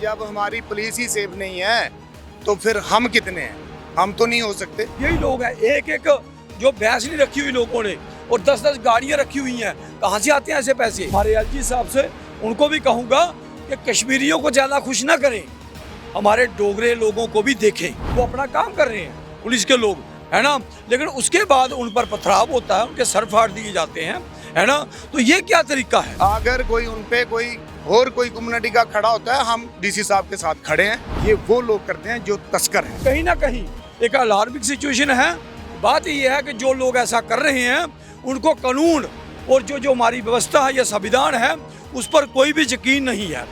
जब हमारी पुलिस ही सेफ नहीं है तो फिर हम कितने हैं? हम तो नहीं हो सकते। यही लोग हैं, एक एक जो भैंस नहीं रखी हुई लोगों ने और 10-10 गाड़ियां रखी हुई हैं, कहाँ से आते हैं ऐसे पैसे? हमारे एलजी साहब से उनको भी कहूँगा कि कश्मीरियों को ज़्यादा खुश ना करें, हमारे डोगरे लोगों को भी देखें। वो अपना काम कर रहे हैं पुलिस के लोग, है ना, लेकिन उसके बाद उन पर पथराव होता है, उनके सर फाड़ दिए जाते हैं, है ना। तो ये क्या तरीका है? अगर कोई उन पे कोई और कोई कम्युनिटी का खड़ा होता है, हम डीसी साहब के साथ खड़े हैं। ये वो लोग करते हैं जो तस्कर हैं। कहीं ना कहीं एक अलार्मिंग सिचुएशन है। बात ये है कि जो लोग ऐसा कर रहे हैं उनको कानून और जो हमारी व्यवस्था है या संविधान है उस पर कोई भी यकीन नहीं है।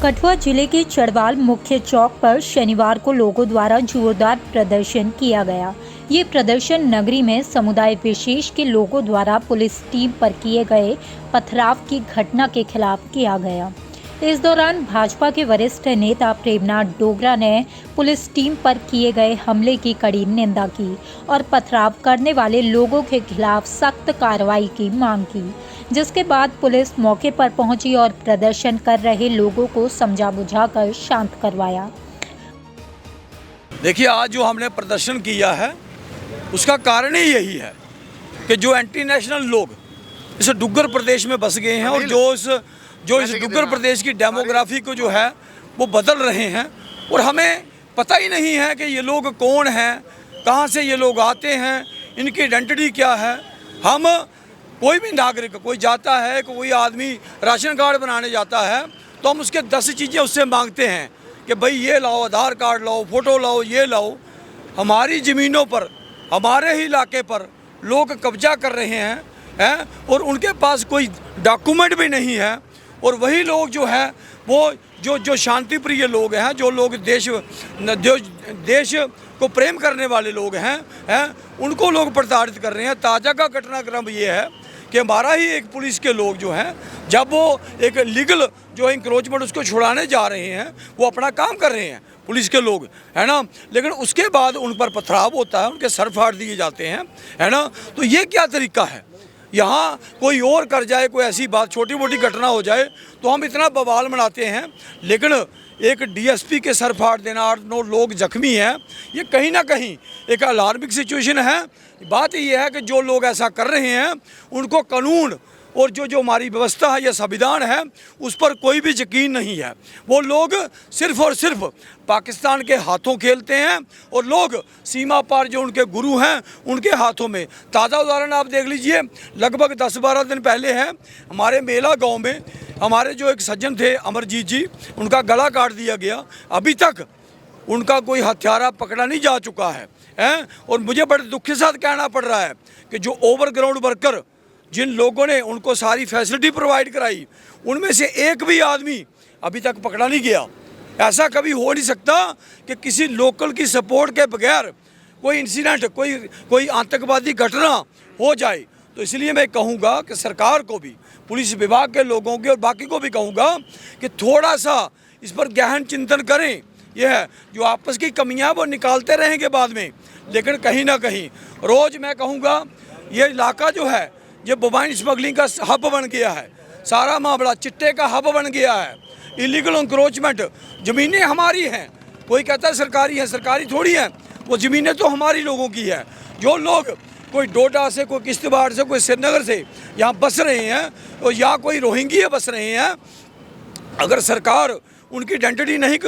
कठुआ जिले के चढ़वाल मुख्य चौक पर शनिवार को लोगों द्वारा जोरदार प्रदर्शन किया गया। ये प्रदर्शन नगरी में समुदाय विशेष के लोगों द्वारा पुलिस टीम पर किए गए पथराव की घटना के खिलाफ किया गया। इस दौरान भाजपा के वरिष्ठ नेता प्रेमनाथ डोगरा ने पुलिस टीम पर किए गए हमले की कड़ी निंदा की और पथराव करने वाले लोगों के खिलाफ सख्त कार्रवाई की मांग की, जिसके बाद पुलिस मौके पर पहुंची और प्रदर्शन कर रहे लोगों को समझा बुझाकर शांत करवाया। देखिए, आज जो हमने प्रदर्शन किया है उसका कारण ही यही है कि जो एंटी नेशनल लोग इस डुग्गर प्रदेश में बस गए हैं और जो इस डुग्गर प्रदेश की डेमोग्राफी को जो है वो बदल रहे हैं, और हमें पता ही नहीं है कि ये लोग कौन हैं, कहाँ से ये लोग आते हैं, इनकी आइडेंटिटी क्या है। हम कोई भी नागरिक, कोई जाता है, कोई आदमी राशन कार्ड बनाने जाता है तो हम उसके 10 चीज़ें उससे मांगते हैं कि भाई ये लाओ, आधार कार्ड लाओ, फ़ोटो लाओ, ये लाओ। हमारी ज़मीनों पर, हमारे ही इलाके पर लोग कब्जा कर रहे हैं और उनके पास कोई डॉक्यूमेंट भी नहीं है। और वही लोग जो है वो जो शांति प्रिय लोग हैं, जो लोग देश को प्रेम करने वाले लोग हैं उनको लोग प्रताड़ित कर रहे हैं। ताज़ा का घटनाक्रम ये है कि हमारा ही एक पुलिस के लोग जो हैं, जब वो एक लीगल जो इंक्रोचमेंट उसको छुड़ाने जा रहे हैं, वो अपना काम कर रहे हैं पुलिस के लोग, है ना, लेकिन उसके बाद उन पर पथराव होता है, उनके सर फाड़ दिए जाते हैं, है ना। तो ये क्या तरीका है? यहाँ कोई और कर जाए, कोई ऐसी बात, छोटी मोटी घटना हो जाए तो हम इतना बवाल मनाते हैं, लेकिन एक डीएसपी के सर फाड़ देना, 8-9 लोग जख्मी हैं, ये कहीं ना कहीं एक अलार्मिंग सिचुएशन है। बात ये है कि जो लोग ऐसा कर रहे हैं उनको कानून और जो हमारी व्यवस्था है या संविधान है उस पर कोई भी यकीन नहीं है। वो लोग सिर्फ़ और सिर्फ पाकिस्तान के हाथों खेलते हैं और लोग सीमा पार जो उनके गुरु हैं उनके हाथों में। ताज़ा उदाहरण आप देख लीजिए, लगभग 10-12 दिन पहले है, हमारे मेला गांव में हमारे जो एक सज्जन थे अमरजीत जी, उनका गला काट दिया गया। अभी तक उनका कोई हत्यारा पकड़ा नहीं जा चुका है। और मुझे बड़े दुख के साथ कहना पड़ रहा है कि जो ओवरग्राउंड वर्कर, जिन लोगों ने उनको सारी फैसिलिटी प्रोवाइड कराई, उनमें से एक भी आदमी अभी तक पकड़ा नहीं गया। ऐसा कभी हो नहीं सकता कि किसी लोकल की सपोर्ट के बगैर कोई इंसिडेंट, कोई आतंकवादी घटना हो जाए। तो इसलिए मैं कहूँगा कि सरकार को भी, पुलिस विभाग के लोगों के और बाकी को भी कहूँगा कि थोड़ा सा इस पर गहन चिंतन करें। यह है जो आपस की कमियाँ वो निकालते रहेंगे बाद में, लेकिन कहीं ना कहीं रोज़ मैं कहूँगा ये इलाका जो है ये मोबाइल स्मगलिंग का हब बन गया है, सारा मामला चिट्टे का हब बन गया है। इलीगल इंक्रोचमेंट, ज़मीनें हमारी हैं, कोई कहता है सरकारी है, सरकारी थोड़ी है, वो ज़मीनें तो हमारी लोगों की है। जो लोग कोई डोडा से, कोई किश्तवाड़ से, कोई श्रीनगर से यहाँ बस रहे हैं और या कोई रोहिंग्या बस रहे हैं, अगर सरकार उनकी आइडेंटिटी नहीं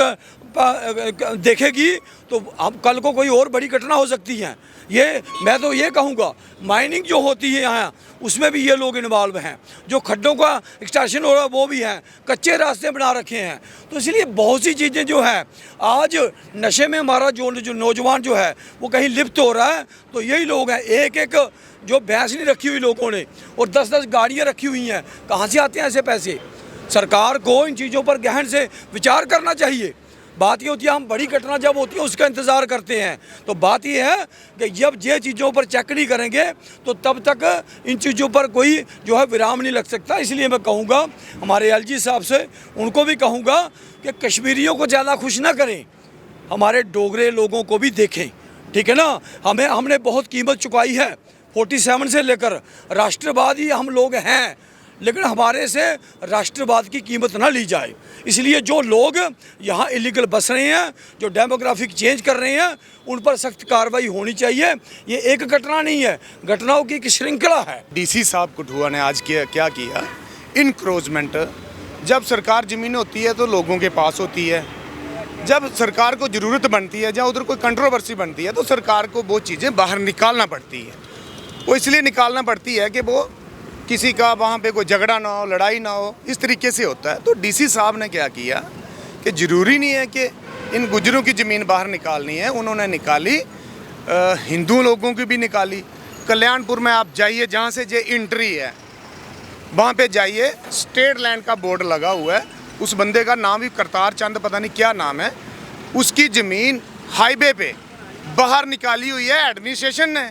देखेगी तो अब कल को कोई और बड़ी घटना हो सकती है। ये मैं तो ये कहूँगा, माइनिंग जो होती है यहाँ उसमें भी ये लोग इन्वॉल्व हैं, जो खड्डों का एक्सटेंशन हो रहा है वो भी हैं, कच्चे रास्ते बना रखे हैं। तो इसलिए बहुत सी चीज़ें जो है आज नशे में हमारा जो नौजवान जो है वो कहीं लिप्त हो रहा है। तो यही लोग हैं, एक एक जो भैंस नहीं रखी हुई लोगों ने और 10-10 गाड़ियाँ रखी हुई हैं, कहाँ से आते हैं ऐसे पैसे? सरकार को इन चीज़ों पर गहन से विचार करना चाहिए। बात ये होती है, हम बड़ी घटना जब होती है उसका इंतज़ार करते हैं। तो बात ये है कि जब ये चीज़ों पर चेक नहीं करेंगे तो तब तक इन चीज़ों पर कोई जो है विराम नहीं लग सकता। इसलिए मैं कहूँगा हमारे एलजी साहब से, उनको भी कहूँगा कि कश्मीरियों को ज़्यादा खुश ना करें, हमारे डोगरे लोगों को भी देखें, ठीक है ना। हमने बहुत कीमत चुकाई है, 47 से लेकर राष्ट्रवादी हम लोग हैं, लेकिन हमारे से राष्ट्रवाद की कीमत ना ली जाए। इसलिए जो लोग यहाँ इलीगल बस रहे हैं, जो डेमोग्राफिक चेंज कर रहे हैं, उन पर सख्त कार्रवाई होनी चाहिए। ये एक घटना नहीं है, घटनाओं की एक श्रृंखला है। डीसी साहब कठुआ ने आज क्या किया, इनक्रोचमेंट। जब सरकार ज़मीन होती है तो लोगों के पास होती है, जब सरकार को ज़रूरत बनती है, जहाँ उधर कोई कंट्रोवर्सी बनती है तो सरकार को वो चीज़ें बाहर निकालना पड़ती है। वो इसलिए निकालना पड़ती है कि वो किसी का वहाँ पे कोई झगड़ा ना हो, लड़ाई ना हो, इस तरीके से होता है। तो डीसी साहब ने क्या किया कि ज़रूरी नहीं है कि इन गुजरों की ज़मीन बाहर निकालनी है, उन्होंने निकाली, हिंदू लोगों की भी निकाली। कल्याणपुर में आप जाइए, जहाँ से ये एंट्री है वहाँ पे जाइए, स्टेट लैंड का बोर्ड लगा हुआ है। उस बंदे का नाम भी करतार चंद, पता नहीं क्या नाम है, उसकी ज़मीन हाईवे पे बाहर निकाली हुई है एडमिनिस्ट्रेशन ने।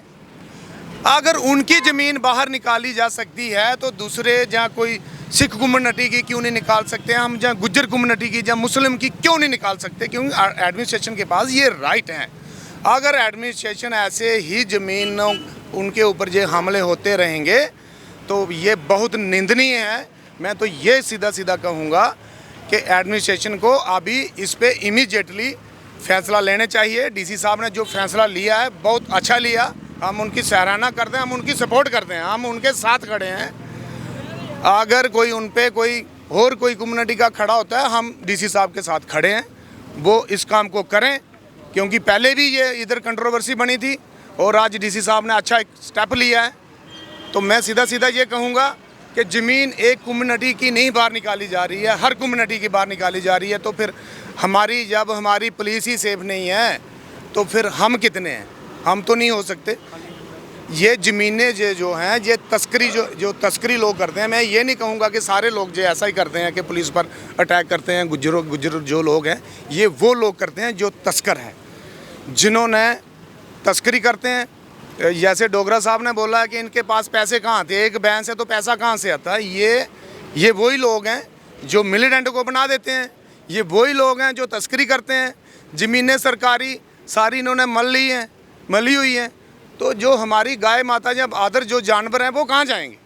अगर उनकी ज़मीन बाहर निकाली जा सकती है तो दूसरे जहाँ कोई सिख कम्युनिटी की क्यों नहीं निकाल सकते हैं, हम जहाँ गुज्जर कम्युनिटी की, जहाँ मुस्लिम की क्यों नहीं निकाल सकते? क्योंकि एडमिनिस्ट्रेशन के पास ये राइट हैं। अगर एडमिनिस्ट्रेशन ऐसे ही ज़मीन उनके ऊपर ये हमले होते रहेंगे तो ये बहुत निंदनीय है। मैं तो ये सीधा कहूँगा कि एडमिनिस्ट्रेशन को अभी इस पे इमीडिएटली फैसला लेने चाहिए। डीसी साहब ने जो फैसला लिया है बहुत अच्छा लिया, हम उनकी सराहना करते हैं, हम उनकी सपोर्ट करते हैं, हम उनके साथ खड़े हैं। अगर कोई उन पे कोई कम्युनिटी का खड़ा होता है, हम डीसी साहब के साथ खड़े हैं, वो इस काम को करें। क्योंकि पहले भी ये इधर कंट्रोवर्सी बनी थी और आज डीसी साहब ने अच्छा एक स्टेप लिया है। तो मैं सीधा ये कहूँगा कि ज़मीन एक कम्युनिटी की नहीं बाहर निकाली जा रही है, हर कम्युनिटी की बाहर निकाली जा रही है। तो फिर जब हमारी पुलिस ही सेफ नहीं है तो फिर हम कितने हैं? हम तो नहीं हो सकते। ये ज़मीनें जो हैं, ये तस्करी जो तस्करी लोग करते हैं, मैं ये नहीं कहूँगा कि सारे लोग जो ऐसा ही करते हैं कि पुलिस पर अटैक करते हैं। गुज्जर जो लोग हैं, ये वो लोग करते हैं जो तस्कर हैं, जिन्होंने तस्करी करते हैं। जैसे डोगरा साहब ने बोला है कि इनके पास पैसे कहाँ आते, एक भैंस है तो पैसा कहाँ से आता है? ये वही लोग हैं जो मिलिटेंट को बना देते हैं, ये वही लोग हैं जो तस्करी करते हैं। ज़मीनें सरकारी सारी इन्होंने मली हुई हैं। तो जो हमारी गाय माता, जब आदर जो जानवर हैं, वो कहाँ जाएंगे?